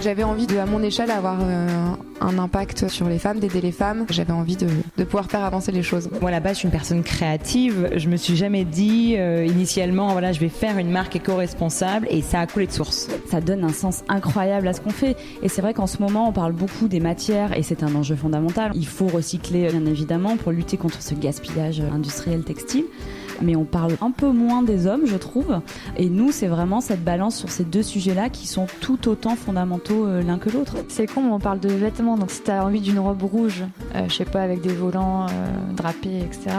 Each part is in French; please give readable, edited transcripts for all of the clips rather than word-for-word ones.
J'avais envie de, à mon échelle, avoir un impact sur les femmes, d'aider les femmes. J'avais envie de pouvoir faire avancer les choses. Moi, là-bas, je suis une personne créative. Je me suis jamais dit initialement, voilà, je vais faire une marque éco-responsable, et ça a coulé de source. Ça donne un sens incroyable à ce qu'on fait. Et c'est vrai qu'en ce moment, on parle beaucoup des matières et c'est un enjeu fondamental. Il faut recycler, bien évidemment, pour lutter contre ce gaspillage industriel textile. Mais on parle un peu moins des hommes, je trouve. Et nous, c'est vraiment cette balance sur ces deux sujets-là qui sont tout autant fondamentaux l'un que l'autre. C'est con, on parle de vêtements, donc si t'as envie d'une robe rouge, je sais pas, avec des volants drapés, etc.,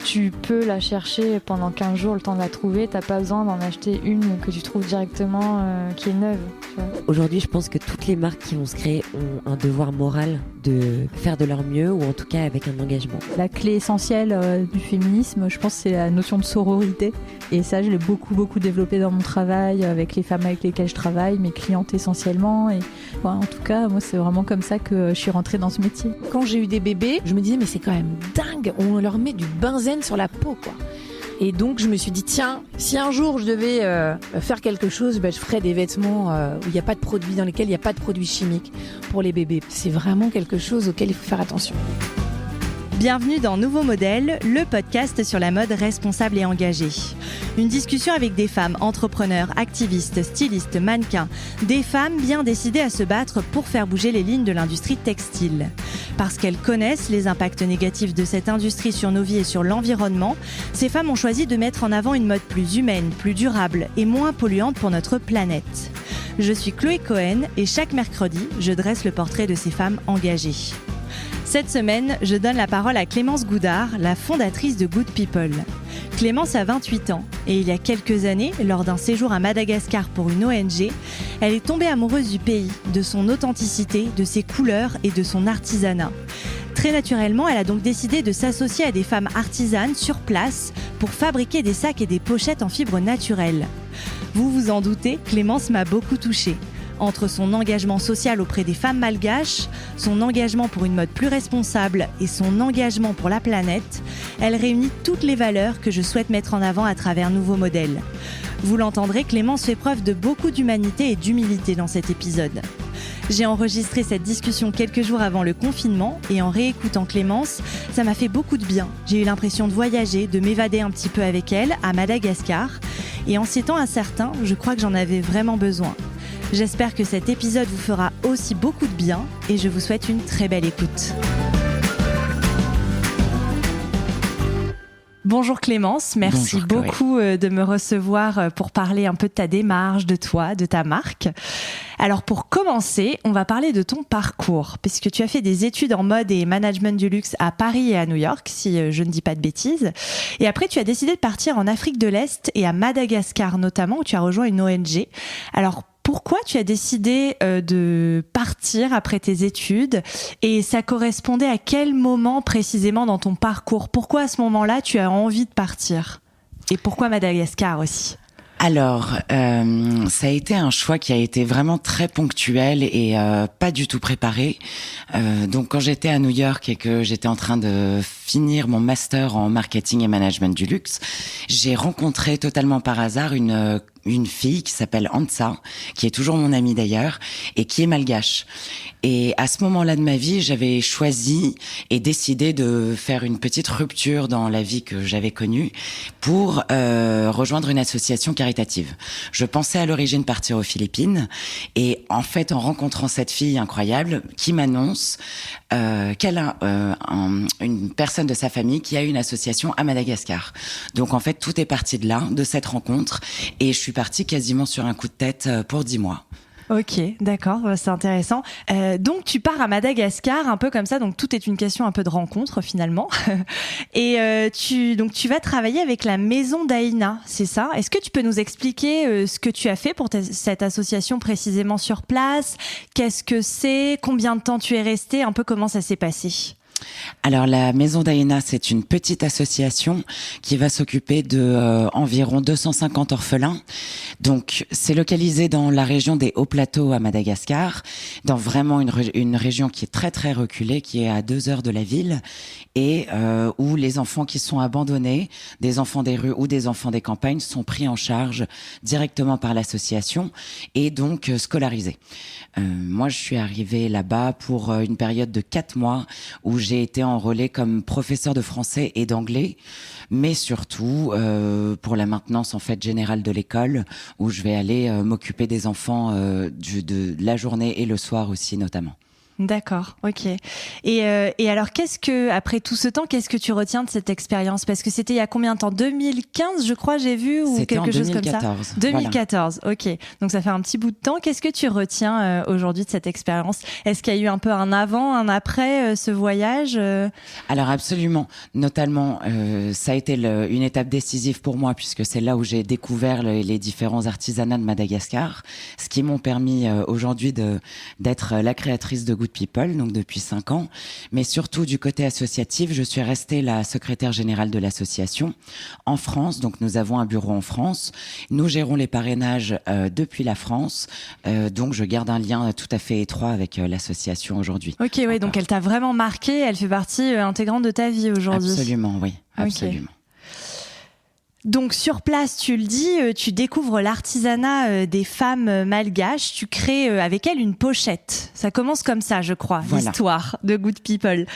tu peux la chercher pendant 15 jours, le temps de la trouver. T'as pas besoin d'en acheter une que tu trouves directement, qui est neuve. Tu vois. Aujourd'hui, je pense que toutes les marques qui vont se créer ont un devoir moral de faire de leur mieux, ou en tout cas avec un engagement. La clé essentielle du féminisme, je pense, c'est la notion de sororité. Et ça, je l'ai beaucoup développé dans mon travail, avec les femmes avec lesquelles je travaille, mes clientes essentiellement. Et ouais, en tout cas, moi, c'est vraiment comme ça que je suis rentrée dans ce métier. Quand j'ai eu des bébés, je me disais, mais c'est quand même dingue, on leur met du benzène sur la peau, quoi. Et donc, je me suis dit, tiens, si un jour je devais faire quelque chose, je ferais des vêtements où il n'y a pas de produits, dans lesquels il n'y a pas de produits chimiques pour les bébés. C'est vraiment quelque chose auquel il faut faire attention. Bienvenue dans Nouveau Modèle, le podcast sur la mode responsable et engagée. Une discussion avec des femmes entrepreneurs, activistes, stylistes, mannequins, des femmes bien décidées à se battre pour faire bouger les lignes de l'industrie textile. Parce qu'elles connaissent les impacts négatifs de cette industrie sur nos vies et sur l'environnement, ces femmes ont choisi de mettre en avant une mode plus humaine, plus durable et moins polluante pour notre planète. Je suis Chloé Cohen et chaque mercredi, je dresse le portrait de ces femmes engagées. Cette semaine, je donne la parole à Clémence Goudard, la fondatrice de Good People. Clémence a 28 ans et il y a quelques années, lors d'un séjour à Madagascar pour une ONG, elle est tombée amoureuse du pays, de son authenticité, de ses couleurs et de son artisanat. Très naturellement, elle a donc décidé de s'associer à des femmes artisanes sur place pour fabriquer des sacs et des pochettes en fibres naturelles. Vous vous en doutez, Clémence m'a beaucoup touchée. Entre son engagement social auprès des femmes malgaches, son engagement pour une mode plus responsable et son engagement pour la planète, elle réunit toutes les valeurs que je souhaite mettre en avant à travers Nouveau Modèle. Vous l'entendrez, Clémence fait preuve de beaucoup d'humanité et d'humilité dans cet épisode. J'ai enregistré cette discussion quelques jours avant le confinement et en réécoutant Clémence, ça m'a fait beaucoup de bien. J'ai eu l'impression de voyager, de m'évader un petit peu avec elle à Madagascar. Et en ces temps incertains, je crois que j'en avais vraiment besoin. J'espère que cet épisode vous fera aussi beaucoup de bien et je vous souhaite une très belle écoute. Bonjour Clémence, merci beaucoup de me recevoir pour parler un peu de ta démarche, de toi, de ta marque. Alors pour commencer, on va parler de ton parcours, puisque tu as fait des études en mode et management du luxe à Paris et à New York, si je ne dis pas de bêtises. Et après, tu as décidé de partir en Afrique de l'Est et à Madagascar notamment, où tu as rejoint une ONG. Alors pourquoi tu as décidé de partir après tes études et ça correspondait à quel moment précisément dans ton parcours? Pourquoi à ce moment-là tu as envie de partir? Et pourquoi Madagascar aussi? Alors, ça a été un choix qui a été vraiment très ponctuel et pas du tout préparé. Donc quand j'étais à New York et que j'étais en train de finir mon master en marketing et management du luxe, j'ai rencontré totalement par hasard une fille qui s'appelle Antsa, qui est toujours mon amie d'ailleurs, et qui est malgache. Et à ce moment-là de ma vie, j'avais choisi et décidé de faire une petite rupture dans la vie que j'avais connue pour rejoindre une association caritative. Je pensais à l'origine partir aux Philippines, et en fait, en rencontrant cette fille incroyable qui m'annonce qu'elle a une personne de sa famille qui a une association à Madagascar. Donc en fait, tout est parti de là, de cette rencontre, et je suis partie quasiment sur un coup de tête pour 10 mois. Ok, d'accord, c'est intéressant. Donc tu pars à Madagascar, un peu comme ça, donc tout est une question un peu de rencontre finalement. Et tu vas travailler avec la maison d'Aïna, c'est ça? Est-ce que tu peux nous expliquer ce que tu as fait pour cette association précisément sur place? Qu'est-ce que c'est? Combien de temps tu es resté? Un peu comment ça s'est passé? Alors la Maison d'Aïna, c'est une petite association qui va s'occuper de environ 250 orphelins. Donc c'est localisé dans la région des Hauts Plateaux à Madagascar, dans vraiment une région qui est très très reculée, qui est à 2 heures de la ville, et où les enfants qui sont abandonnés, des enfants des rues ou des enfants des campagnes, sont pris en charge directement par l'association et donc scolarisés. Moi, je suis arrivée là-bas pour une période de 4 mois où j'ai été enrôlée comme professeur de français et d'anglais, mais surtout pour la maintenance en fait générale de l'école, où je vais aller m'occuper des enfants de la journée et le soir aussi notamment. D'accord, ok. Et alors, après tout ce temps, qu'est-ce que tu retiens de cette expérience ? Parce que c'était il y a combien de temps ? 2015, je crois, j'ai vu, ou c'était quelque chose comme ça ? 2014. Voilà. Ok. Donc ça fait un petit bout de temps. Qu'est-ce que tu retiens aujourd'hui de cette expérience ? Est-ce qu'il y a eu un peu un avant, un après ce voyage ? Alors absolument. Notamment, ça a été une étape décisive pour moi, puisque c'est là où j'ai découvert les différents artisanats de Madagascar, ce qui m'ont permis aujourd'hui d'être la créatrice de Good People, donc depuis 5 ans. Mais surtout du côté associatif, je suis restée la secrétaire générale de l'association en France. Donc nous avons un bureau en France. Nous gérons les parrainages depuis la France. Donc je garde un lien tout à fait étroit avec l'association aujourd'hui. Ok, ouais, donc elle t'a vraiment marqué. Elle fait partie intégrante de ta vie aujourd'hui. Absolument, oui. Absolument. Okay. Donc sur place, tu le dis, tu découvres l'artisanat des femmes malgaches, tu crées avec elles une pochette. Ça commence comme ça, je crois, voilà. L'histoire de Good People.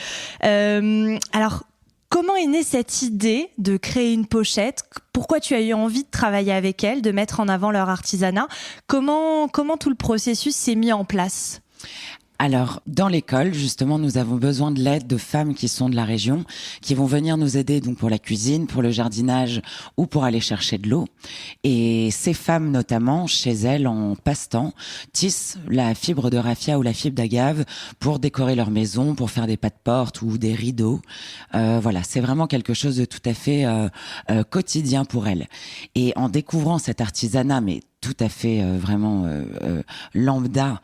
Alors, comment est née cette idée de créer une pochette ? Pourquoi tu as eu envie de travailler avec elles, de mettre en avant leur artisanat ? Comment tout le processus s'est mis en place ? Alors, dans l'école, justement, nous avons besoin de l'aide de femmes qui sont de la région, qui vont venir nous aider donc pour la cuisine, pour le jardinage ou pour aller chercher de l'eau. Et ces femmes, notamment, chez elles, en passe-temps, tissent la fibre de raffia ou la fibre d'agave pour décorer leur maison, pour faire des pas de porte ou des rideaux. Voilà, c'est vraiment quelque chose de tout à fait quotidien pour elles. Et en découvrant cet artisanat, mais tout à fait vraiment lambda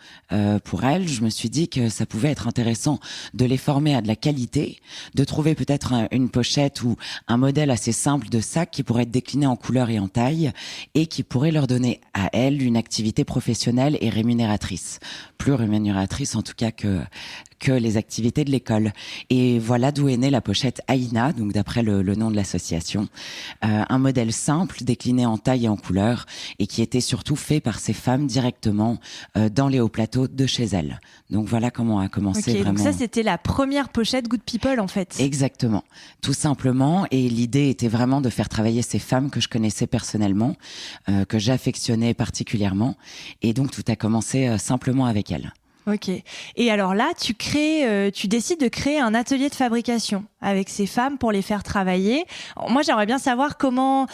pour elles, je me suis dit que ça pouvait être intéressant de les former à de la qualité, de trouver peut-être une pochette ou un modèle assez simple de sac qui pourrait être décliné en couleur et en taille et qui pourrait leur donner à elles une activité professionnelle et rémunératrice. Plus rémunératrice en tout cas que les activités de l'école. Et voilà d'où est née la pochette Aïna, donc d'après le nom de l'association. Un modèle simple, décliné en taille et en couleur, et qui était surtout fait par ces femmes directement dans les hauts plateaux de chez elles. Donc voilà comment a commencé vraiment. Donc ça, c'était la première pochette Good People, en fait. Exactement, tout simplement. Et l'idée était vraiment de faire travailler ces femmes que je connaissais personnellement, que j'affectionnais particulièrement. Et donc tout a commencé simplement avec elles. Ok. Et alors là, tu décides de créer un atelier de fabrication avec ces femmes pour les faire travailler. Moi, j'aimerais bien savoir comment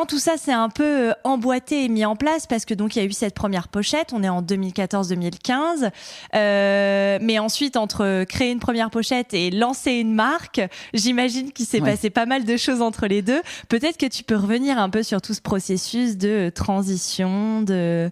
tout ça s'est un peu emboîté et mis en place, parce que donc il y a eu cette première pochette. On est en 2014-2015, mais ensuite entre créer une première pochette et lancer une marque, j'imagine qu'il s'est passé pas mal de choses entre les deux. Peut-être que tu peux revenir un peu sur tout ce processus de transition, de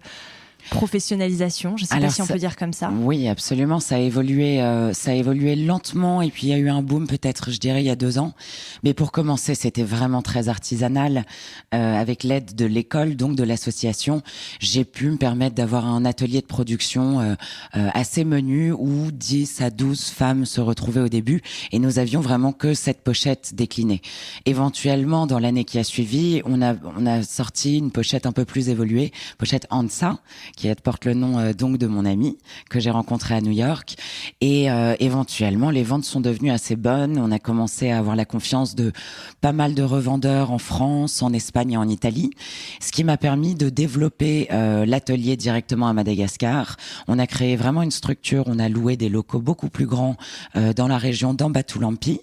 professionnalisation, je ne sais pas si on peut dire comme ça. Oui, absolument. Ça a évolué lentement, et puis il y a eu un boom peut-être, je dirais, il y a 2 ans. Mais pour commencer, c'était vraiment très artisanal. Avec l'aide de l'école, donc de l'association, j'ai pu me permettre d'avoir un atelier de production assez menu où 10 à 12 femmes se retrouvaient au début, et nous avions vraiment que cette pochette déclinée. Éventuellement, dans l'année qui a suivi, on a sorti une pochette un peu plus évoluée, pochette Ansa, qui porte le nom donc de mon ami que j'ai rencontré à New York. Et éventuellement, les ventes sont devenues assez bonnes. On a commencé à avoir la confiance de pas mal de revendeurs en France, en Espagne et en Italie, ce qui m'a permis de développer l'atelier directement à Madagascar. On a créé vraiment une structure, on a loué des locaux beaucoup plus grands dans la région d'Ambatulampi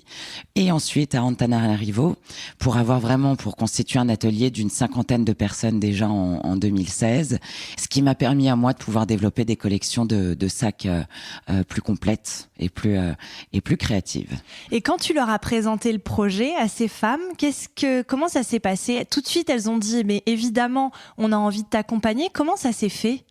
et ensuite à Antananarivo pour constituer un atelier d'une 50aine de personnes déjà en 2016, ce qui m'a permis à moi de pouvoir développer des collections de sacs plus complètes et plus créatives. Et quand tu leur as présenté le projet à ces femmes, comment ça s'est passé ? Tout de suite, elles ont dit, mais évidemment, on a envie de t'accompagner. Comment ça s'est fait ?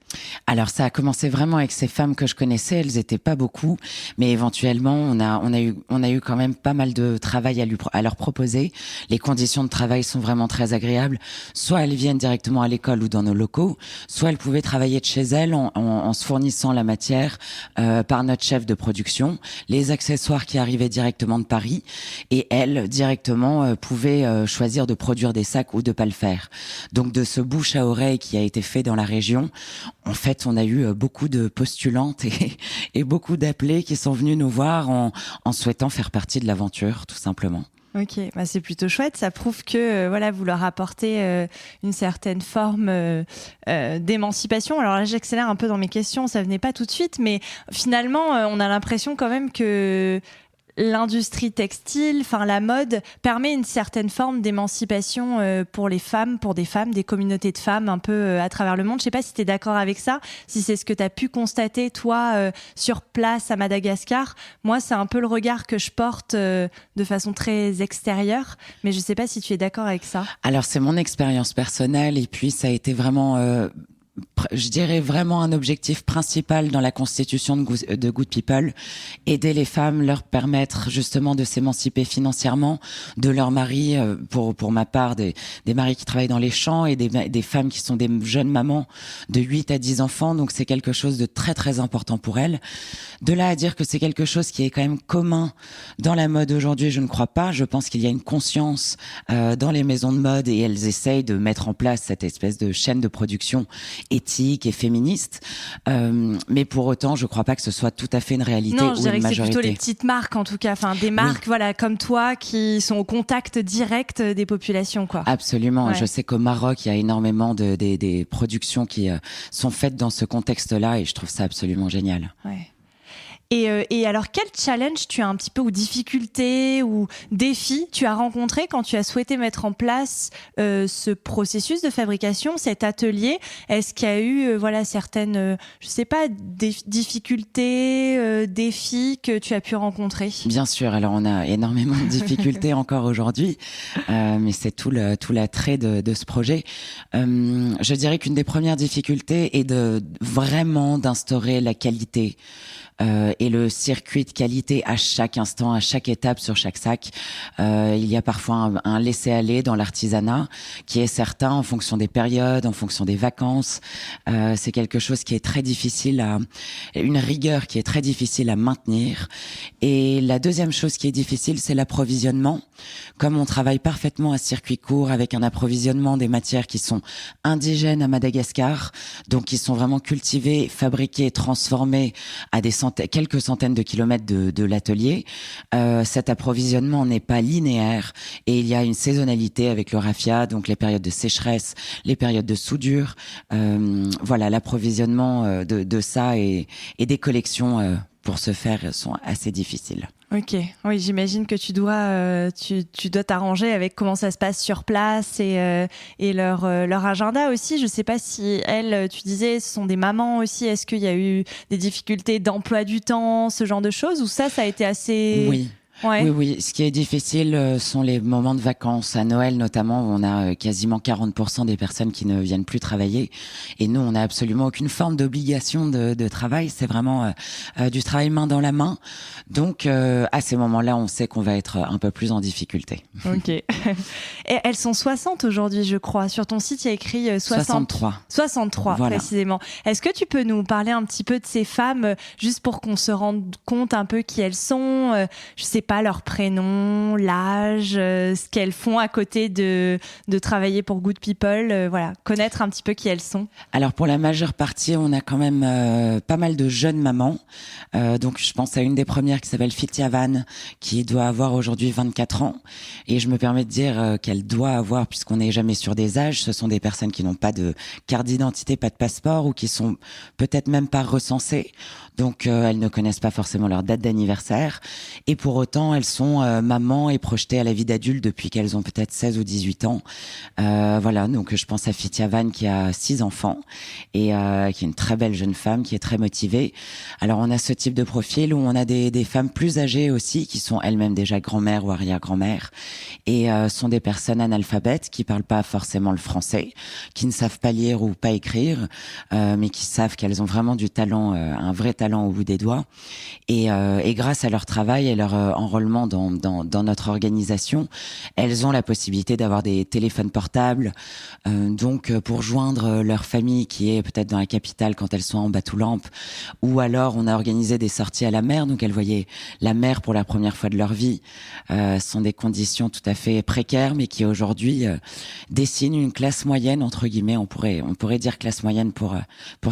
Alors ça a commencé vraiment avec ces femmes que je connaissais, elles étaient pas beaucoup, mais éventuellement on a eu quand même pas mal de travail à leur proposer. Les conditions de travail sont vraiment très agréables. Soit elles viennent directement à l'école ou dans nos locaux, soit elles pouvaient travailler de chez elles en se fournissant la matière par notre chef de production, les accessoires qui arrivaient directement de Paris, et elles directement pouvaient choisir de produire des sacs ou de pas le faire. Donc de ce bouche à oreille qui a été fait dans la région, en fait, on a eu beaucoup de postulantes et beaucoup d'appelés qui sont venus nous voir en souhaitant faire partie de l'aventure, tout simplement. Ok, bah c'est plutôt chouette. Ça prouve que voilà, vous leur apportez une certaine forme d'émancipation. Alors là, j'accélère un peu dans mes questions, ça venait pas tout de suite, mais finalement, on a l'impression quand même que l'industrie textile, enfin la mode, permet une certaine forme d'émancipation pour les femmes, pour des femmes, des communautés de femmes un peu à travers le monde. Je sais pas si tu es d'accord avec ça, si c'est ce que tu as pu constater toi sur place à Madagascar. Moi, c'est un peu le regard que je porte de façon très extérieure, mais je sais pas si tu es d'accord avec ça. Alors c'est mon expérience personnelle et puis ça a été vraiment je dirais vraiment un objectif principal dans la constitution de Good People, aider les femmes, leur permettre justement de s'émanciper financièrement de leurs maris, pour ma part des maris qui travaillent dans les champs et des femmes qui sont des jeunes mamans de 8 à 10 enfants, donc c'est quelque chose de très très important pour elles. De là à dire que c'est quelque chose qui est quand même commun dans la mode aujourd'hui, je ne crois pas. Je pense qu'il y a une conscience dans les maisons de mode et elles essayent de mettre en place cette espèce de chaîne de production éthique et féministe, mais pour autant je crois pas que ce soit tout à fait une réalité non, je ou dirais une que majorité. c'est plutôt les petites marques en tout cas, enfin des marques voilà comme toi qui sont au contact direct des populations quoi. Absolument, ouais. Je sais qu'au Maroc il y a énormément des productions qui sont faites dans ce contexte-là et je trouve ça absolument génial. Ouais. Et alors, quel challenge tu as un petit peu, ou difficulté, ou défi tu as rencontré quand tu as souhaité mettre en place ce processus de fabrication, cet atelier? Est-ce qu'il y a eu voilà, certaines, je sais pas, difficultés, défis que tu as pu rencontrer? Bien sûr, alors on a énormément de difficultés encore aujourd'hui, mais c'est tout l'attrait de ce projet. Je dirais qu'une des premières difficultés est vraiment d'instaurer la qualité et le circuit de qualité à chaque instant, à chaque étape, sur chaque sac. Il y a parfois un laisser-aller dans l'artisanat qui est certain en fonction des périodes, en fonction des vacances. C'est quelque chose qui est très difficile une rigueur qui est très difficile à maintenir. Et la deuxième chose qui est difficile, c'est l'approvisionnement. Comme on travaille parfaitement à circuit court avec un approvisionnement des matières qui sont indigènes à Madagascar, donc qui sont vraiment cultivées, fabriquées, transformées à quelques centaines de kilomètres de l'atelier, cet approvisionnement n'est pas linéaire et il y a une saisonnalité avec le raffia, donc les périodes de sécheresse, les périodes de soudure. Voilà, l'approvisionnement de ça et des collections pour ce faire sont assez difficiles. Ok, oui, j'imagine que tu dois t'arranger avec comment ça se passe sur place et leur agenda aussi. Je sais pas si elles, tu disais, ce sont des mamans aussi. Est-ce qu'il y a eu des difficultés d'emploi du temps, ce genre de choses, ou ça a été assez... Oui. Ouais. Oui. Ce qui est difficile sont les moments de vacances. À Noël, notamment, on a quasiment 40% des personnes qui ne viennent plus travailler. Et nous, on n'a absolument aucune forme d'obligation de travail. C'est vraiment du travail main dans la main. Donc, à ces moments-là, on sait qu'on va être un peu plus en difficulté. Ok. Et elles sont 60 aujourd'hui, je crois. Sur ton site, il y a écrit 63. 63, voilà. Précisément. Est-ce que tu peux nous parler un petit peu de ces femmes, juste pour qu'on se rende compte un peu qui elles sont? Je sais pas, leur prénom, l'âge, ce qu'elles font à côté de travailler pour Good People, voilà, connaître un petit peu qui elles sont. Alors pour la majeure partie, on a quand même pas mal de jeunes mamans. Donc je pense à une des premières qui s'appelle Fitia Van, qui doit avoir aujourd'hui 24 ans. Et je me permets de dire qu'elle doit avoir, puisqu'on n'est jamais sur des âges, ce sont des personnes qui n'ont pas de carte d'identité, pas de passeport, ou qui sont peut-être même pas recensées. Donc elles ne connaissent pas forcément leur date d'anniversaire. Et pour autant, entre-temps, elles sont mamans et projetées à la vie d'adulte depuis qu'elles ont peut-être 16 ou 18 ans. Voilà, donc je pense à Fitia Van qui a 6 enfants et qui est une très belle jeune femme qui est très motivée. Alors on a ce type de profil où on a des femmes plus âgées aussi qui sont elles-mêmes déjà grand-mères ou arrière-grand-mères et sont des personnes analphabètes qui parlent pas forcément le français, qui ne savent pas lire ou pas écrire, mais qui savent qu'elles ont vraiment du talent, un vrai talent au bout des doigts. Et grâce à leur travail et leur enrôlement dans notre organisation, elles ont la possibilité d'avoir des téléphones portables. Donc pour joindre leur famille qui est peut-être dans la capitale quand elles sont en Batoulampe, ou alors on a organisé des sorties à la mer, donc elles voyaient la mer pour la première fois de leur vie. Ce sont des conditions tout à fait précaires, mais qui aujourd'hui dessinent une classe moyenne entre guillemets. On pourrait dire classe moyenne pour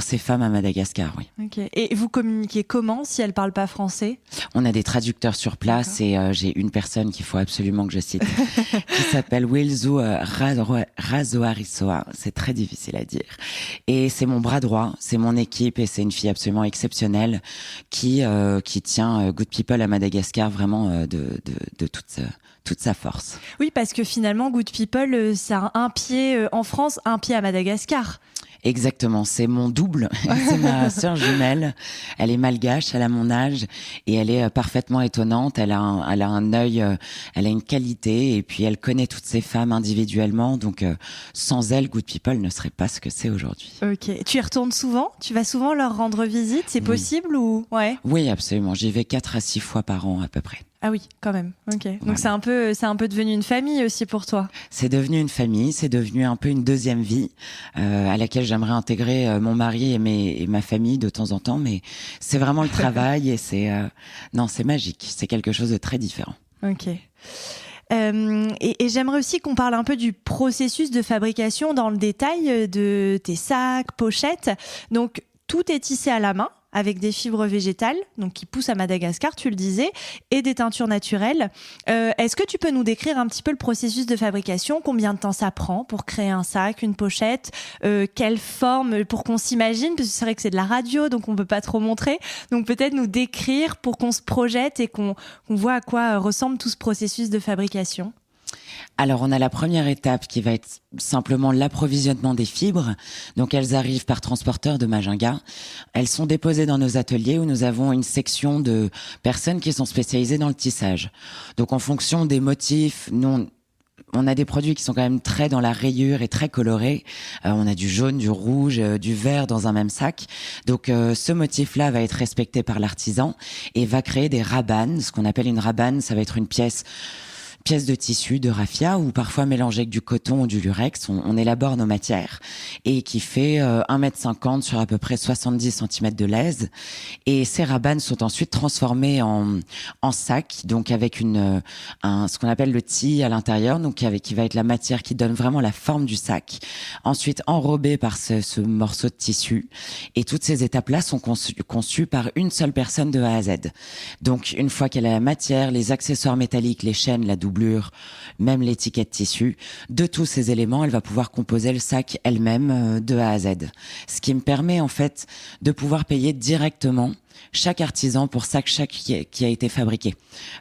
ces femmes à Madagascar, oui. Ok. Et vous communiquez comment si elles parlent pas français? On a des traducteurs sur place et j'ai une personne qu'il faut absolument que je cite qui s'appelle Wilzu Razoarisoa. C'est très difficile à dire. Et c'est mon bras droit, c'est mon équipe et c'est une fille absolument exceptionnelle qui tient Good People à Madagascar vraiment de toute sa force. Oui, parce que finalement, Good People, ça a un pied en France, un pied à Madagascar. Exactement, c'est mon double, c'est ma sœur jumelle. Elle est malgache, elle a mon âge et elle est parfaitement étonnante. Elle a un œil, elle a une qualité et puis elle connaît toutes ces femmes individuellement. Donc sans elle, Good People ne serait pas ce que c'est aujourd'hui. Ok, tu y retournes souvent? Tu vas souvent leur rendre visite? C'est possible ou ouais? Oui, absolument. J'y vais 4 à 6 fois par an à peu près. Ah oui, quand même. Ok. Donc Voilà. c'est un peu devenu une famille aussi pour toi. C'est devenu une famille, c'est devenu un peu une deuxième vie à laquelle j'aimerais intégrer mon mari et ma famille de temps en temps. Mais c'est vraiment le travail et c'est magique. C'est quelque chose de très différent. Ok. Et j'aimerais aussi qu'on parle un peu du processus de fabrication dans le détail de tes sacs, pochettes. Donc tout est tissé à la main, avec des fibres végétales, donc qui poussent à Madagascar, tu le disais, et des teintures naturelles. Est-ce que tu peux nous décrire un petit peu le processus de fabrication? Combien de temps ça prend pour créer un sac, une pochette? Quelle forme pour qu'on s'imagine? Parce que c'est vrai que c'est de la radio, donc on peut pas trop montrer. Donc peut-être nous décrire pour qu'on se projette et qu'on voit à quoi ressemble tout ce processus de fabrication. Alors, on a la première étape qui va être simplement l'approvisionnement des fibres. Donc, elles arrivent par transporteur de Majinga. Elles sont déposées dans nos ateliers où nous avons une section de personnes qui sont spécialisées dans le tissage. Donc, en fonction des motifs, nous, on a des produits qui sont quand même très dans la rayure et très colorés. On a du jaune, du rouge, du vert dans un même sac. Donc ce motif-là va être respecté par l'artisan et va créer des rabanes. Ce qu'on appelle une rabane, ça va être une pièce de tissu, de raffia ou parfois mélangée avec du coton ou du lurex. On élabore nos matières et qui fait 1,50 m sur à peu près 70 cm de lèse. Et ces rabanes sont ensuite transformées en sacs, donc avec ce qu'on appelle le tis à l'intérieur, donc qui va être la matière qui donne vraiment la forme du sac. Ensuite enrobé par ce morceau de tissu. Et toutes ces étapes-là sont conçues par une seule personne de A à Z. Donc une fois qu'elle a la matière, les accessoires métalliques, les chaînes, la doublure, même l'étiquette tissu, de tous ces éléments, elle va pouvoir composer le sac elle-même de A à Z. Ce qui me permet en fait de pouvoir payer directement chaque artisan pour chaque qui a été fabriqué.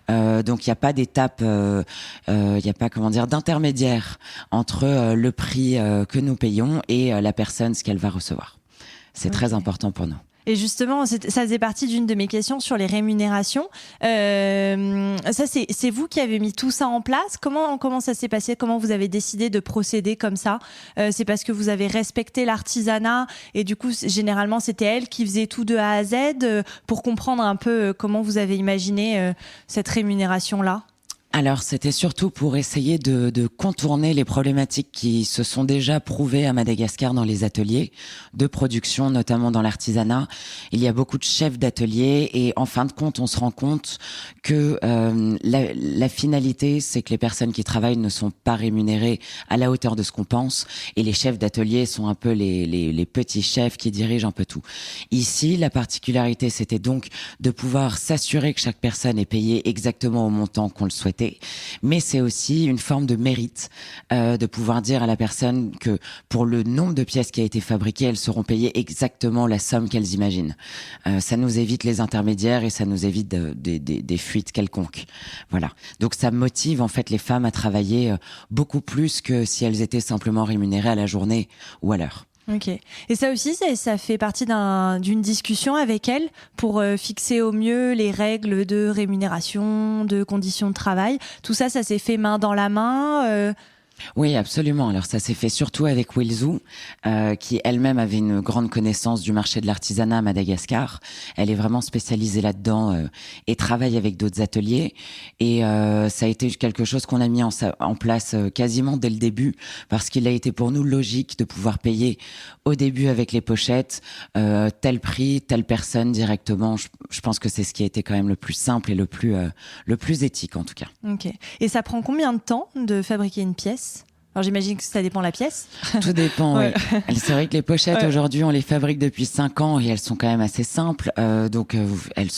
Donc il n'y a pas d'étape, il n'y a pas d'intermédiaire entre le prix que nous payons et la personne ce qu'elle va recevoir. C'est très important pour nous. Et justement, ça faisait partie d'une de mes questions sur les rémunérations. Ça, c'est vous qui avez mis tout ça en place. Comment ça s'est passé? Comment vous avez décidé de procéder comme ça? C'est parce que vous avez respecté l'artisanat et du coup, généralement, c'était elle qui faisait tout de A à Z pour comprendre un peu comment vous avez imaginé cette rémunération-là? Alors, c'était surtout pour essayer de contourner les problématiques qui se sont déjà prouvées à Madagascar dans les ateliers de production, notamment dans l'artisanat. Il y a beaucoup de chefs d'atelier et en fin de compte, on se rend compte que la finalité, c'est que les personnes qui travaillent ne sont pas rémunérées à la hauteur de ce qu'on pense et les chefs d'atelier sont un peu les petits chefs qui dirigent un peu tout. Ici, la particularité, c'était donc de pouvoir s'assurer que chaque personne est payée exactement au montant qu'on le souhaitait traiter. Mais c'est aussi une forme de mérite de pouvoir dire à la personne que pour le nombre de pièces qui a été fabriquées, elles seront payées exactement la somme qu'elles imaginent. Ça nous évite les intermédiaires et ça nous évite des fuites quelconques. Voilà. Donc ça motive en fait les femmes à travailler beaucoup plus que si elles étaient simplement rémunérées à la journée ou à l'heure. Ok. Et ça aussi, ça fait partie d'une discussion avec elle pour fixer au mieux les règles de rémunération, de conditions de travail. Tout ça, ça s'est fait main dans la main. Oui, absolument. Alors ça s'est fait surtout avec Wilzou, qui elle-même avait une grande connaissance du marché de l'artisanat à Madagascar. Elle est vraiment spécialisée là-dedans et travaille avec d'autres ateliers. Et ça a été quelque chose qu'on a mis en place quasiment dès le début, parce qu'il a été pour nous logique de pouvoir payer au début avec les pochettes tel prix, telle personne directement. Je pense que c'est ce qui a été quand même le plus simple et le plus éthique en tout cas. Ok. Et ça prend combien de temps de fabriquer une pièce ? Alors j'imagine que ça dépend de la pièce. Tout dépend, Ouais. oui. C'est vrai que les pochettes, aujourd'hui, on les fabrique depuis 5 ans et elles sont quand même assez simples. Donc,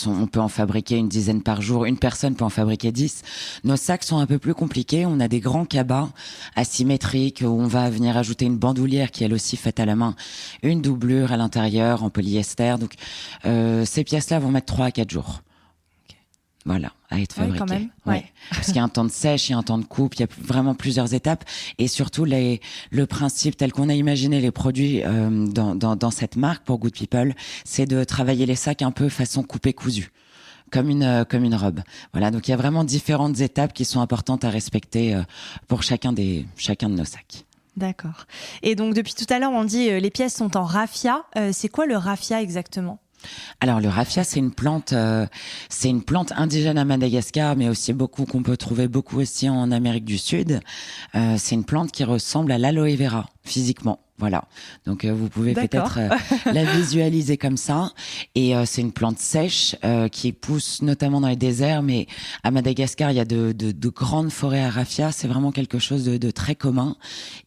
on peut en fabriquer une dizaine par jour. Une personne peut en fabriquer 10. Nos sacs sont un peu plus compliqués. On a des grands cabas asymétriques où on va venir ajouter une bandoulière qui est elle aussi faite à la main, une doublure à l'intérieur en polyester. Donc, ces pièces-là vont mettre 3 à 4 jours. Voilà, à être fabriqué. Quand même. Ouais. Ouais. Parce qu'il y a un temps de sèche, il y a un temps de coupe, il y a vraiment plusieurs étapes. Et surtout, le principe tel qu'on a imaginé les produits dans cette marque pour Good People, c'est de travailler les sacs un peu façon coupé-cousu. Comme une robe. Voilà, donc il y a vraiment différentes étapes qui sont importantes à respecter pour chacun de nos sacs. D'accord. Et donc depuis tout à l'heure, on dit les pièces sont en raffia. C'est quoi le raffia exactement ? Alors le raffia, c'est une plante indigène à Madagascar, mais aussi qu'on peut trouver beaucoup aussi en Amérique du Sud. C'est une plante qui ressemble à l'aloe vera physiquement. Voilà. Donc vous pouvez peut-être la visualiser comme ça. Et c'est une plante sèche qui pousse notamment dans les déserts, mais à Madagascar, il y a de grandes forêts à raffia. C'est vraiment quelque chose de très commun.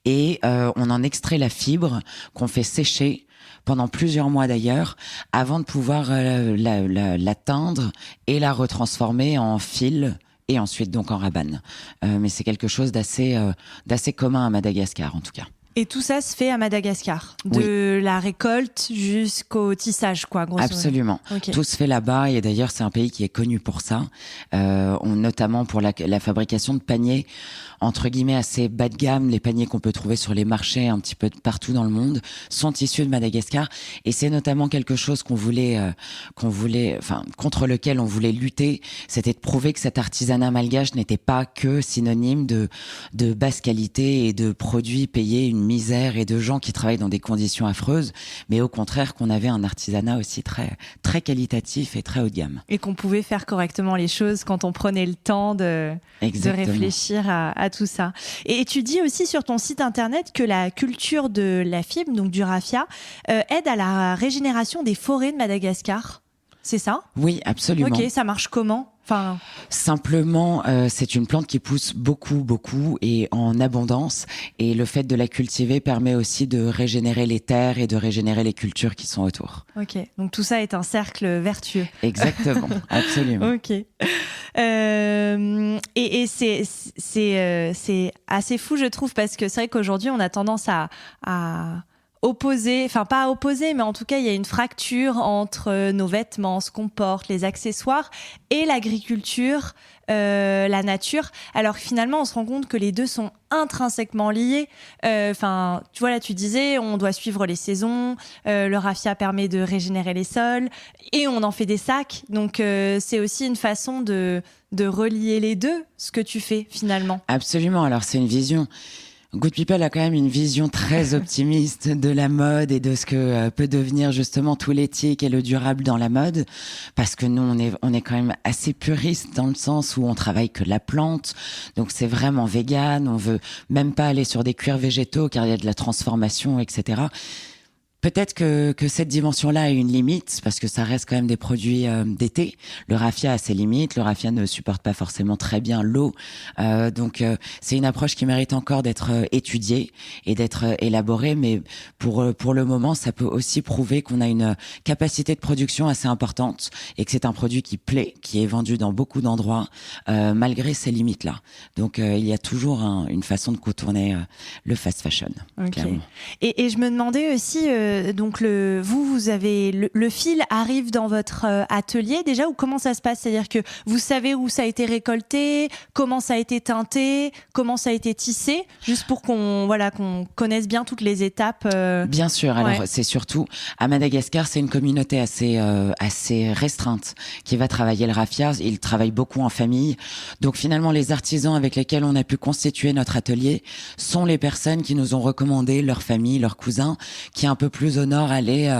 Et on en extrait la fibre qu'on fait sécher pendant plusieurs mois d'ailleurs, avant de pouvoir la teindre et la retransformer en fil et ensuite donc en rabane. Mais c'est quelque chose d'assez commun à Madagascar en tout cas. Et tout ça se fait à Madagascar, de la récolte jusqu'au tissage, quoi, grosso modo. Absolument. Okay. Tout se fait là-bas et d'ailleurs c'est un pays qui est connu pour ça, notamment pour la fabrication de paniers entre guillemets assez bas de gamme. Les paniers qu'on peut trouver sur les marchés un petit peu partout dans le monde sont issus de Madagascar et c'est notamment quelque chose contre lequel on voulait lutter, c'était de prouver que cet artisanat malgache n'était pas que synonyme de basse qualité et de produits payés une misère et de gens qui travaillent dans des conditions affreuses, mais au contraire qu'on avait un artisanat aussi très, très qualitatif et très haut de gamme. Et qu'on pouvait faire correctement les choses quand on prenait le temps de réfléchir à tout ça. Et tu dis aussi sur ton site internet que la culture de la fibre, donc du raffia, aide à la régénération des forêts de Madagascar. C'est ça ? Oui, absolument. Ok, ça marche comment ? Simplement, c'est une plante qui pousse beaucoup et en abondance. Et le fait de la cultiver permet aussi de régénérer les terres et de régénérer les cultures qui sont autour. Ok, donc tout ça est un cercle vertueux. Exactement, absolument. Ok. Et c'est assez fou, je trouve, parce que c'est vrai qu'aujourd'hui, on a tendance à opposer, enfin pas à opposer, mais en tout cas, il y a une fracture entre nos vêtements, ce qu'on porte, les accessoires et l'agriculture, la nature. Alors finalement, on se rend compte que les deux sont intrinsèquement liés. Enfin, tu vois, là, tu disais, on doit suivre les saisons, le raffia permet de régénérer les sols et on en fait des sacs. Donc, c'est aussi une façon de relier les deux, ce que tu fais finalement. Absolument. Alors, c'est une vision. Good People a quand même une vision très optimiste de la mode et de ce que peut devenir justement tout l'éthique et le durable dans la mode, parce que nous on est quand même assez puriste dans le sens où on travaille que la plante, donc c'est vraiment vegan, on veut même pas aller sur des cuirs végétaux car il y a de la transformation, etc. Peut-être que cette dimension-là a une limite, parce que ça reste quand même des produits d'été. Le raffia a ses limites. Le raffia ne supporte pas forcément très bien l'eau. Donc, c'est une approche qui mérite encore d'être étudiée et d'être élaborée. Mais pour le moment, ça peut aussi prouver qu'on a une capacité de production assez importante et que c'est un produit qui plaît, qui est vendu dans beaucoup d'endroits, malgré ces limites-là. Donc, il y a toujours une façon de contourner le fast fashion. Okay. Et je me demandais aussi, donc vous avez le fil arrive dans votre atelier déjà, ou comment ça se passe? C'est-à-dire que vous savez où ça a été récolté, comment ça a été teinté, comment ça a été tissé, juste pour qu'on connaisse bien toutes les étapes. Bien sûr. Alors c'est surtout à Madagascar, c'est une communauté assez restreinte qui va travailler le raffia. Ils travaillent beaucoup en famille. Donc finalement, les artisans avec lesquels on a pu constituer notre atelier sont les personnes qui nous ont recommandé leur famille, leurs cousins, qui un peu plus au nord allaient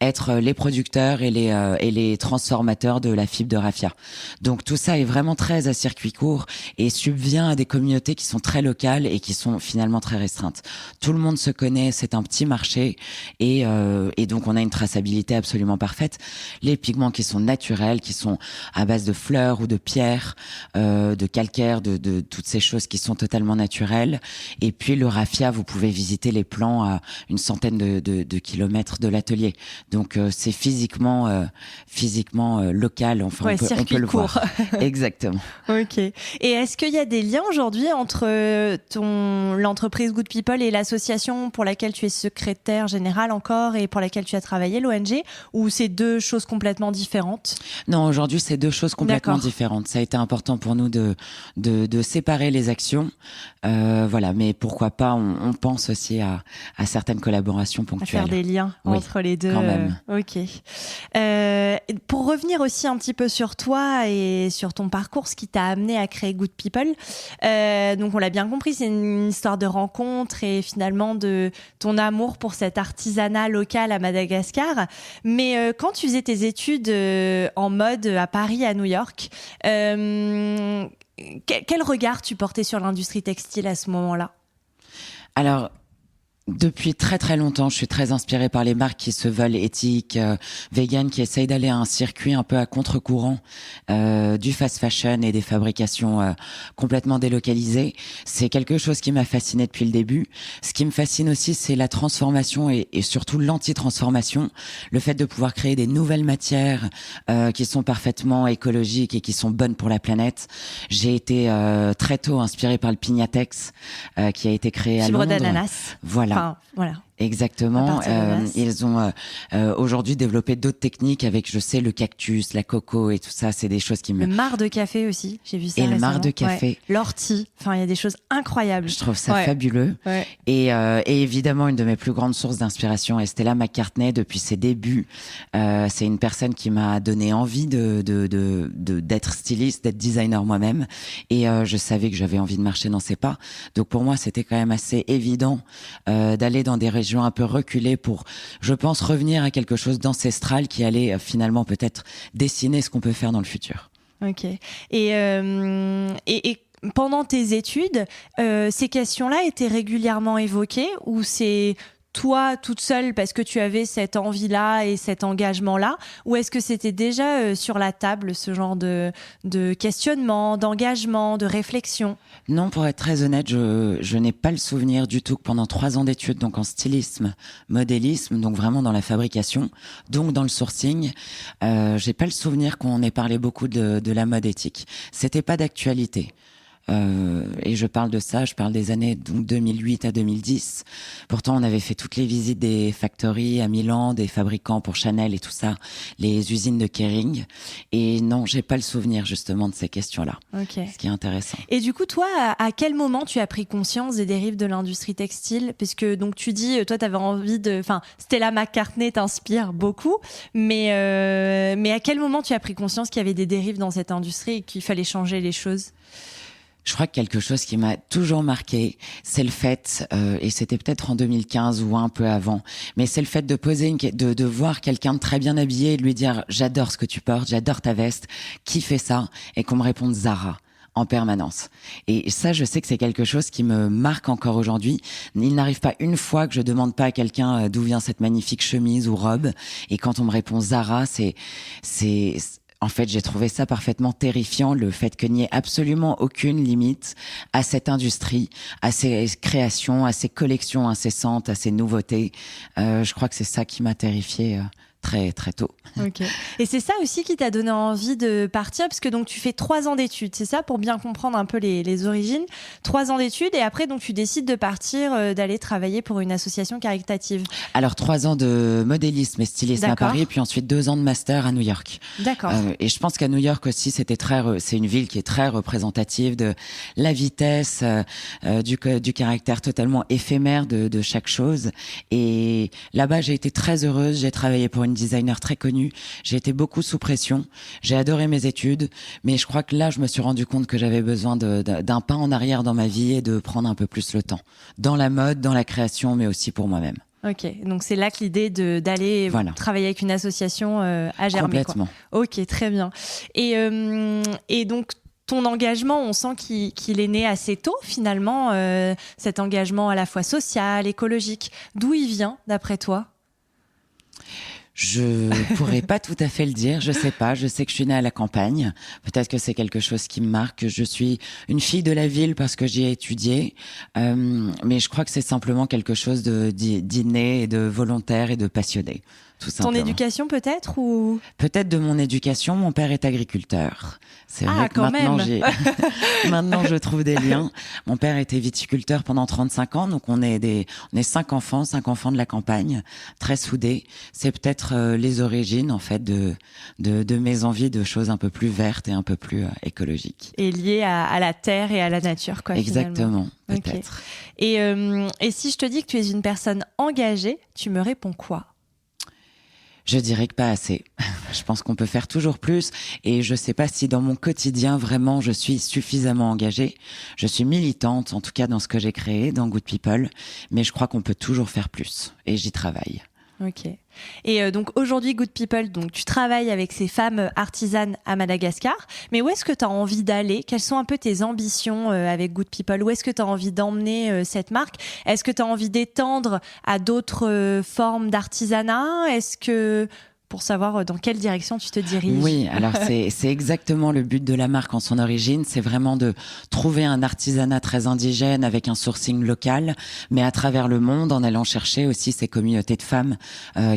être les producteurs et les transformateurs de la fibre de raffia. Donc tout ça est vraiment très à circuit court et subvient à des communautés qui sont très locales et qui sont finalement très restreintes. Tout le monde se connaît, c'est un petit marché et donc on a une traçabilité absolument parfaite. Les pigments qui sont naturels, qui sont à base de fleurs ou de pierres, de calcaire, de toutes ces choses qui sont totalement naturelles. Et puis le raffia, vous pouvez visiter les plants à une centaine de kilomètres de l'atelier. Donc c'est physiquement local. Enfin, on peut le voir. Exactement. Ok. Et est-ce qu'il y a des liens aujourd'hui entre l'entreprise Good People et l'association pour laquelle tu es secrétaire générale encore et pour laquelle tu as travaillé, l'ONG, ou c'est deux choses complètement différentes? Non, aujourd'hui c'est deux choses complètement différentes. Ça a été important pour nous de séparer les actions. Mais pourquoi pas, on pense aussi à certaines collaborations ponctuelles. À faire des liens entre les deux. Quand même. Ok. Pour revenir aussi un petit peu sur toi et sur ton parcours, ce qui t'a amené à créer Good People. Donc on l'a bien compris, c'est une histoire de rencontre et finalement de ton amour pour cet artisanat local à Madagascar. Mais quand tu faisais tes études en mode à Paris, à New York, quel regard tu portais sur l'industrie textile à ce moment-là? Alors, depuis très très longtemps, je suis très inspirée par les marques qui se veulent éthiques, véganes, qui essayent d'aller à un circuit un peu à contre-courant du fast fashion et des fabrications complètement délocalisées. C'est quelque chose qui m'a fascinée depuis le début. Ce qui me fascine aussi, c'est la transformation et surtout l'anti-transformation, le fait de pouvoir créer des nouvelles matières qui sont parfaitement écologiques et qui sont bonnes pour la planète. J'ai été très tôt inspirée par le Pignatex qui a été créé à Londres. Fibre d'ananas. Voilà. Voilà. Exactement. Ils ont aujourd'hui développé d'autres techniques avec, je sais, le cactus, la coco et tout ça. C'est des choses qui me... Le marc de café aussi, j'ai vu ça Et récemment. le marc de café. Ouais. L'ortie. Enfin, il y a des choses incroyables. Je trouve ça fabuleux. Ouais. Et évidemment, une de mes plus grandes sources d'inspiration est Stella McCartney depuis ses débuts. C'est une personne qui m'a donné envie d'être styliste, d'être designer moi-même. Et je savais que j'avais envie de marcher dans ses pas. Donc pour moi, c'était quand même assez évident d'aller dans des régions un peu reculées pour, je pense, revenir à quelque chose d'ancestral qui allait finalement peut-être dessiner ce qu'on peut faire dans le futur. Ok. Et pendant tes études, ces questions-là étaient régulièrement évoquées ou c'est toi toute seule parce que tu avais cette envie-là et cet engagement-là, ou est-ce que c'était déjà sur la table ce genre de questionnement, d'engagement, de réflexion? Non, pour être très honnête, je n'ai pas le souvenir du tout que pendant 3 ans d'études, donc en stylisme, modélisme, donc vraiment dans la fabrication, donc dans le sourcing, j'ai pas le souvenir qu'on ait parlé beaucoup de la mode éthique. C'était pas d'actualité. Et je parle de ça, je parle des années donc 2008 à 2010. Pourtant, on avait fait toutes les visites des factories à Milan, des fabricants pour Chanel et tout ça, les usines de Kering. Et non, j'ai pas le souvenir justement de ces questions-là. Okay. Ce qui est intéressant. Et du coup, toi, à quel moment tu as pris conscience des dérives de l'industrie textile? Parce que donc tu dis, toi, t'avais envie enfin, Stella McCartney t'inspire beaucoup, mais à quel moment tu as pris conscience qu'il y avait des dérives dans cette industrie et qu'il fallait changer les choses? Je crois que quelque chose qui m'a toujours marqué, c'est le fait, et c'était peut-être en 2015 ou un peu avant, mais c'est le fait de poser de voir quelqu'un de très bien habillé et de lui dire « J'adore ce que tu portes, j'adore ta veste, qui fait ça ?» et qu'on me réponde « Zara ». en permanence. Et ça, je sais que c'est quelque chose qui me marque encore aujourd'hui. Il n'arrive pas une fois que je demande pas à quelqu'un d'où vient cette magnifique chemise ou robe. Et quand on me répond Zara, en fait, j'ai trouvé ça parfaitement terrifiant, le fait qu'il n'y ait absolument aucune limite à cette industrie, à ces créations, à ces collections incessantes, à ces nouveautés. Je crois que c'est ça qui m'a terrifiée très très tôt. Ok. Et c'est ça aussi qui t'a donné envie de partir, parce que donc tu fais 3 ans d'études, c'est ça, pour bien comprendre un peu les origines. 3 ans d'études, et après donc tu décides de partir, d'aller travailler pour une association caritative. Alors 3 ans de modélisme et stylisme à Paris, puis ensuite 2 ans de master à New York. D'accord. Et je pense qu'à New York aussi, c'est une ville qui est très représentative de la vitesse, du caractère totalement éphémère de chaque chose. Et là-bas, j'ai été très heureuse. J'ai travaillé pour une designer très connue. J'ai été beaucoup sous pression. J'ai adoré mes études, mais je crois que là, je me suis rendu compte que j'avais besoin d'un pas en arrière dans ma vie et de prendre un peu plus le temps. Dans la mode, dans la création, mais aussi pour moi-même. Ok, donc c'est là que l'idée d'aller travailler avec une association a germé. Complètement. Quoi. Ok, très bien. Et donc, ton engagement, on sent qu'il est né assez tôt, finalement, cet engagement à la fois social, écologique. D'où il vient, d'après toi ? Je pourrais pas tout à fait le dire, je sais pas. Je sais que je suis née à la campagne. Peut-être que c'est quelque chose qui me marque. Je suis une fille de la ville parce que j'y ai étudié. Mais je crois que c'est simplement quelque chose d'inné et de volontaire et de passionné. Tout simplement. Ton éducation peut-être ou peut-être de mon éducation. Mon père est agriculteur. C'est vrai que quand maintenant même. maintenant je trouve des liens. Mon père était viticulteur pendant 35 ans, donc on est 5 enfants de la campagne, très soudés. C'est peut-être les origines en fait de mes envies de choses un peu plus vertes et un peu plus écologiques. Et liées à la terre et à la nature, quoi. Exactement, finalement. peut-être. Okay. Et si je te dis que tu es une personne engagée, tu me réponds quoi ? Je dirais que pas assez. Je pense qu'on peut faire toujours plus et je sais pas si dans mon quotidien vraiment je suis suffisamment engagée. Je suis militante, en tout cas dans ce que j'ai créé, dans Good People, mais je crois qu'on peut toujours faire plus et j'y travaille. Ok. Et donc aujourd'hui, Good People, donc tu travailles avec ces femmes artisanes à Madagascar, mais où est-ce que tu as envie d'aller ? Quelles sont un peu tes ambitions avec Good People ? Où est-ce que tu as envie d'emmener cette marque ? Est-ce que tu as envie d'étendre à d'autres formes d'artisanat ? Est-ce que... pour savoir dans quelle direction tu te diriges. Oui, alors c'est exactement le but de la marque en son origine, c'est vraiment de trouver un artisanat très indigène avec un sourcing local, mais à travers le monde en allant chercher aussi ces communautés de femmes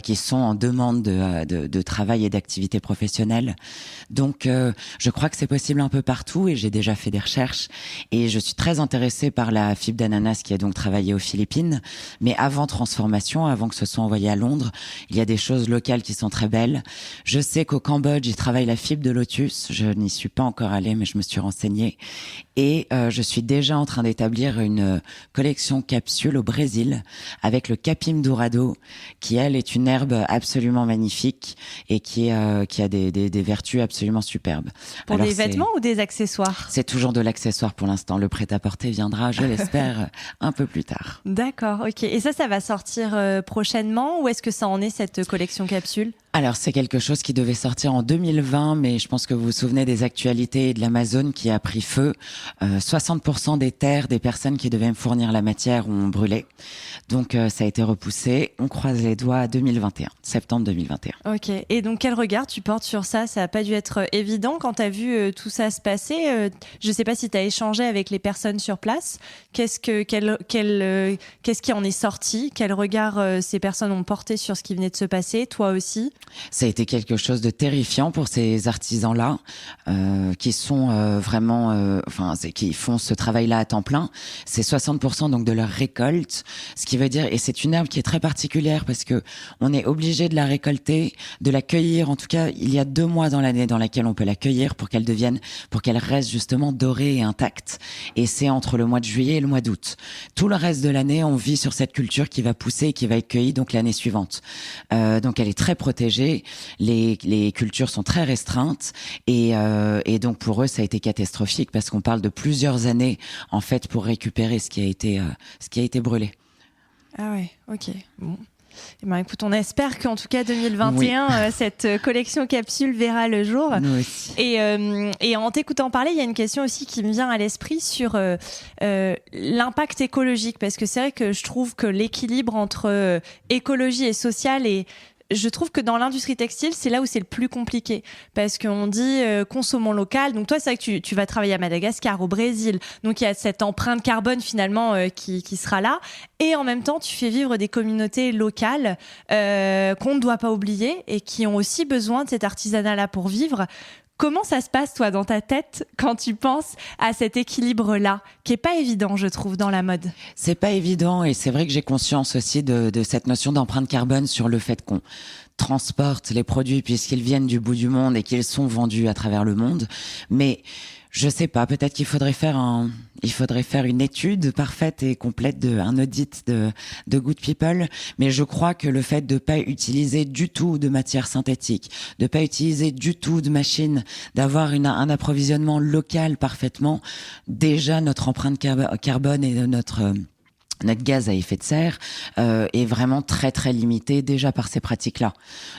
qui sont en demande de travail et d'activité professionnelle. Donc je crois que c'est possible un peu partout et j'ai déjà fait des recherches et je suis très intéressée par la fibre d'ananas qui a donc travaillé aux Philippines, mais avant transformation, avant que ce soit envoyé à Londres, il y a des choses locales qui sont très belle. Je sais qu'au Cambodge, ils travaillent la fibre de lotus. Je n'y suis pas encore allée, mais je me suis renseignée. Et je suis déjà en train d'établir une collection capsule au Brésil avec le capim dourado, qui, elle, est une herbe absolument magnifique et qui a des vertus absolument superbes. Pour Alors, des vêtements ou des accessoires ? C'est toujours de l'accessoire pour l'instant. Le prêt-à-porter viendra, je l'espère, un peu plus tard. D'accord, ok. Et ça va sortir prochainement ou est-ce que ça en est, cette collection capsule ? Alors, c'est quelque chose qui devait sortir en 2020, mais je pense que vous vous souvenez des actualités de l'Amazone qui a pris feu. 60% des terres des personnes qui devaient me fournir la matière ont brûlé. Donc, ça a été repoussé. On croise les doigts à 2021, septembre 2021. Ok. Et donc, quel regard tu portes sur ça ? Ça n'a pas dû être évident quand tu as vu tout ça se passer. Je ne sais pas si tu as échangé avec les personnes sur place. Qu'est-ce qui en est sorti ? Quel regard ces personnes ont porté sur ce qui venait de se passer ? Toi aussi ? Ça a été quelque chose de terrifiant pour ces artisans-là, qui sont vraiment, qui font ce travail-là à temps plein. C'est 60% donc de leur récolte, ce qui veut dire, et c'est une herbe qui est très particulière parce que on est obligé de la récolter, de la cueillir. En tout cas, il y a 2 mois dans l'année dans laquelle on peut la cueillir pour qu'elle reste justement dorée et intacte. Et c'est entre le mois de juillet et le mois d'août. Tout le reste de l'année, on vit sur cette culture qui va pousser et qui va être cueillie donc l'année suivante. Donc elle est très protégée. Les cultures sont très restreintes et donc pour eux ça a été catastrophique parce qu'on parle de plusieurs années en fait pour récupérer ce qui a été brûlé. Ah ouais, ok. Bon. Eh ben, écoute, on espère qu'en tout cas 2021, cette collection capsule verra le jour. Nous aussi. Et en t'écoutant parler, il y a une question aussi qui me vient à l'esprit sur l'impact écologique, parce que c'est vrai que je trouve que l'équilibre entre écologie et social je trouve que dans l'industrie textile, c'est là où c'est le plus compliqué. Parce qu'on dit consommons local. Donc toi, c'est vrai que tu vas travailler à Madagascar, au Brésil. Donc il y a cette empreinte carbone finalement qui sera là. Et en même temps, tu fais vivre des communautés locales qu'on ne doit pas oublier et qui ont aussi besoin de cet artisanat-là pour vivre. Comment ça se passe, toi, dans ta tête, quand tu penses à cet équilibre-là, qui est pas évident, je trouve, dans la mode? C'est pas évident, et c'est vrai que j'ai conscience aussi de cette notion d'empreinte carbone sur le fait qu'on transporte les produits puisqu'ils viennent du bout du monde et qu'ils sont vendus à travers le monde. Mais je sais pas, peut-être qu'il faudrait faire une étude parfaite et complète un audit de Good People. Mais je crois que le fait de pas utiliser du tout de matière synthétique, de pas utiliser du tout de machines, d'avoir un approvisionnement local parfaitement, déjà notre empreinte carbone et notre gaz à effet de serre est vraiment très très limité déjà par ces pratiques-là.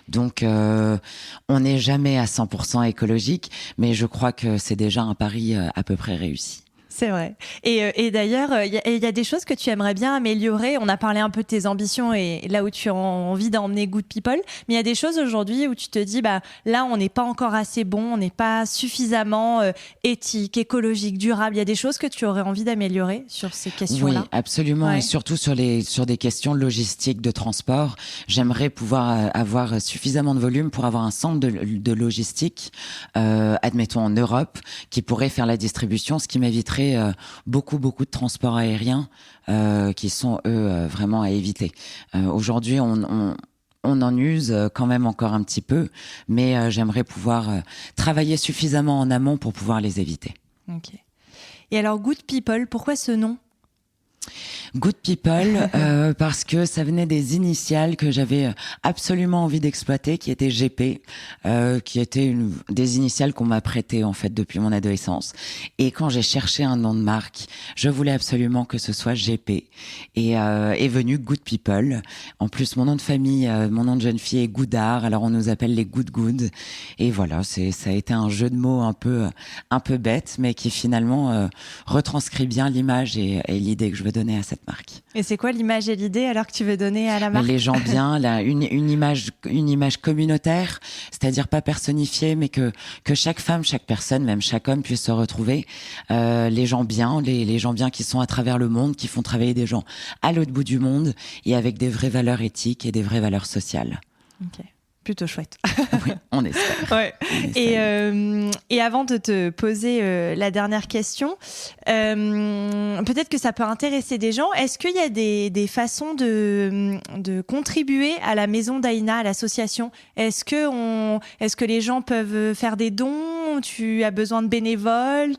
Donc on n'est jamais à 100% écologique, mais je crois que c'est déjà un pari à peu près réussi. C'est vrai. Et d'ailleurs, il y a des choses que tu aimerais bien améliorer. On a parlé un peu de tes ambitions et là où tu as envie d'emmener Good People. Mais il y a des choses aujourd'hui où tu te dis, là, on n'est pas encore assez bon, on n'est pas suffisamment éthique, écologique, durable. Il y a des choses que tu aurais envie d'améliorer sur ces questions-là? Oui, absolument. Ouais. Et surtout sur des questions logistiques de transport. J'aimerais pouvoir avoir suffisamment de volume pour avoir un centre de logistique, admettons en Europe, qui pourrait faire la distribution, ce qui m'éviterait beaucoup de transports aériens qui sont eux vraiment à éviter. Aujourd'hui, on en use quand même encore un petit peu, mais j'aimerais pouvoir travailler suffisamment en amont pour pouvoir les éviter. Ok. Et alors Good People, pourquoi ce nom ? Good People, parce que ça venait des initiales que j'avais absolument envie d'exploiter, qui étaient GP, qui étaient des initiales qu'on m'a prêtées en fait depuis mon adolescence. Et quand j'ai cherché un nom de marque, je voulais absolument que ce soit GP. Et est venu Good People. En plus, mon nom de famille, mon nom de jeune fille est Goudard, alors on nous appelle les Good. Et voilà, ça a été un jeu de mots un peu bête, mais qui finalement retranscrit bien l'image et l'idée que je veux donner à cette marque. Et c'est quoi l'image et l'idée alors que tu veux donner à la marque ? Les gens bien, une image communautaire, c'est-à-dire pas personnifiée, mais que chaque femme, chaque personne, même chaque homme puisse se retrouver. Les gens bien, les gens bien qui sont à travers le monde, qui font travailler des gens à l'autre bout du monde et avec des vraies valeurs éthiques et des vraies valeurs sociales. Ok. Plutôt chouette. Oui, on espère. Ouais. Et avant de te poser la dernière question, peut-être que ça peut intéresser des gens. Est-ce qu'il y a des façons de contribuer à la Maison d'Aïna, à l'association ? Est-ce que les gens peuvent faire des dons ? Tu as besoin de bénévoles ?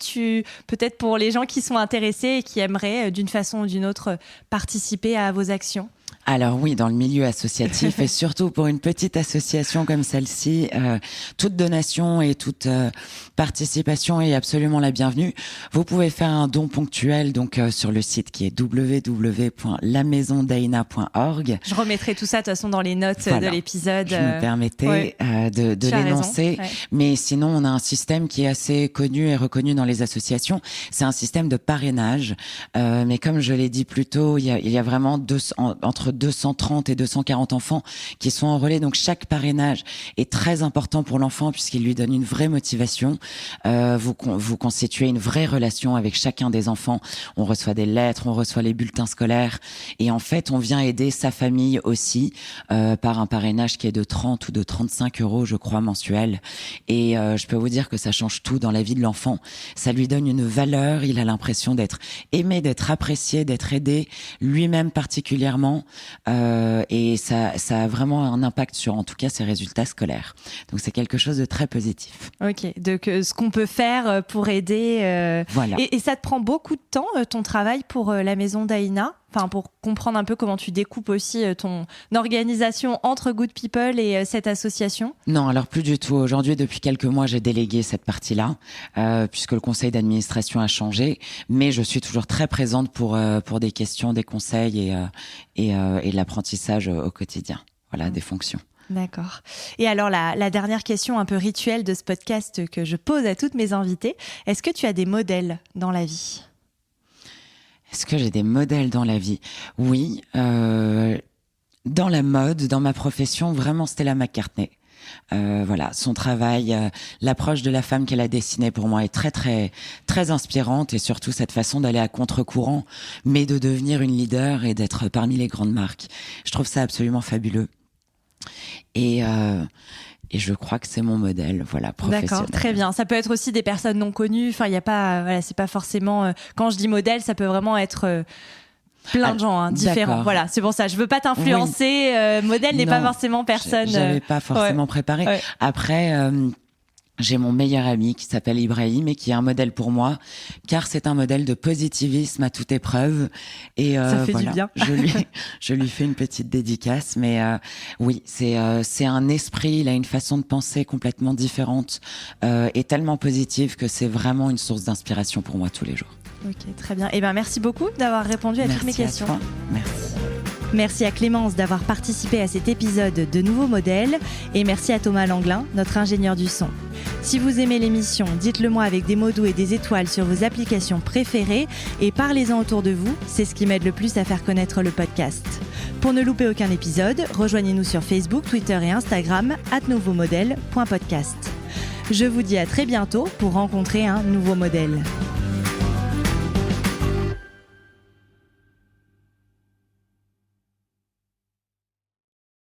Peut-être pour les gens qui sont intéressés et qui aimeraient d'une façon ou d'une autre participer à vos actions ? Alors oui, dans le milieu associatif et surtout pour une petite association comme celle-ci, toute donation et toute participation est absolument la bienvenue. Vous pouvez faire un don ponctuel donc sur le site qui est www.lamaisondaina.org. Je remettrai tout ça de toute façon dans les notes de l'épisode. Je me permettais de l'énoncer. Ouais. Mais sinon, on a un système qui est assez connu et reconnu dans les associations. C'est un système de parrainage. Mais comme je l'ai dit plus tôt, il y a vraiment entre 230 et 240 enfants qui sont en relais. Donc chaque parrainage est très important pour l'enfant puisqu'il lui donne une vraie motivation. Vous constituez une vraie relation avec chacun des enfants. On reçoit des lettres, on reçoit les bulletins scolaires et en fait on vient aider sa famille aussi par un parrainage qui est de 30 ou de 35 euros je crois mensuel. Et je peux vous dire que ça change tout dans la vie de l'enfant. Ça lui donne une valeur, il a l'impression d'être aimé, d'être apprécié, d'être aidé, lui-même particulièrement. Et ça a vraiment un impact sur, en tout cas, ses résultats scolaires. Donc, c'est quelque chose de très positif. Ok, donc ce qu'on peut faire pour aider. Voilà. Et ça te prend beaucoup de temps, ton travail pour la Maison d'Aïna ? pour comprendre un peu comment tu découpes aussi ton organisation entre Good People et cette association? Non, alors plus du tout. Aujourd'hui, depuis quelques mois, j'ai délégué cette partie-là, puisque le conseil d'administration a changé. Mais je suis toujours très présente pour des questions, des conseils et de l'apprentissage au quotidien. Voilà, des fonctions. D'accord. Et alors, la dernière question un peu rituelle de ce podcast que je pose à toutes mes invitées, est-ce que tu as des modèles dans la vie? Est-ce que j'ai des modèles dans la vie? Oui. Dans la mode, dans ma profession, vraiment Stella McCartney. Voilà, son travail, l'approche de la femme qu'elle a dessinée pour moi est très très très inspirante, et surtout cette façon d'aller à contre-courant, mais de devenir une leader et d'être parmi les grandes marques. Je trouve ça absolument fabuleux. Et je crois que c'est mon modèle, voilà, professionnel. D'accord, très bien. Ça peut être aussi des personnes non connues. Enfin, il y a pas, voilà, c'est pas forcément. Quand je dis modèle, ça peut vraiment être plein de gens différents. D'accord. Voilà, c'est pour ça. Je veux pas t'influencer. Oui. Modèle n'est pas forcément personne. J'avais pas forcément préparé. Ouais. Après. J'ai mon meilleur ami qui s'appelle Ibrahim et qui est un modèle pour moi, car c'est un modèle de positivisme à toute épreuve. Et ça fait du bien. je lui fais une petite dédicace. Mais oui, c'est un esprit, il a une façon de penser complètement différente et tellement positive que c'est vraiment une source d'inspiration pour moi tous les jours. Ok, très bien. Eh ben, merci beaucoup d'avoir répondu à toutes mes questions. Merci à toi. Merci. Merci à Clémence d'avoir participé à cet épisode de Nouveaux Modèles, et merci à Thomas Langlin, notre ingénieur du son. Si vous aimez l'émission, dites-le moi avec des mots doux et des étoiles sur vos applications préférées et parlez-en autour de vous, c'est ce qui m'aide le plus à faire connaître le podcast. Pour ne louper aucun épisode, rejoignez-nous sur Facebook, Twitter et Instagram @nouveaumodèle.podcast. Je vous dis à très bientôt pour rencontrer un nouveau modèle.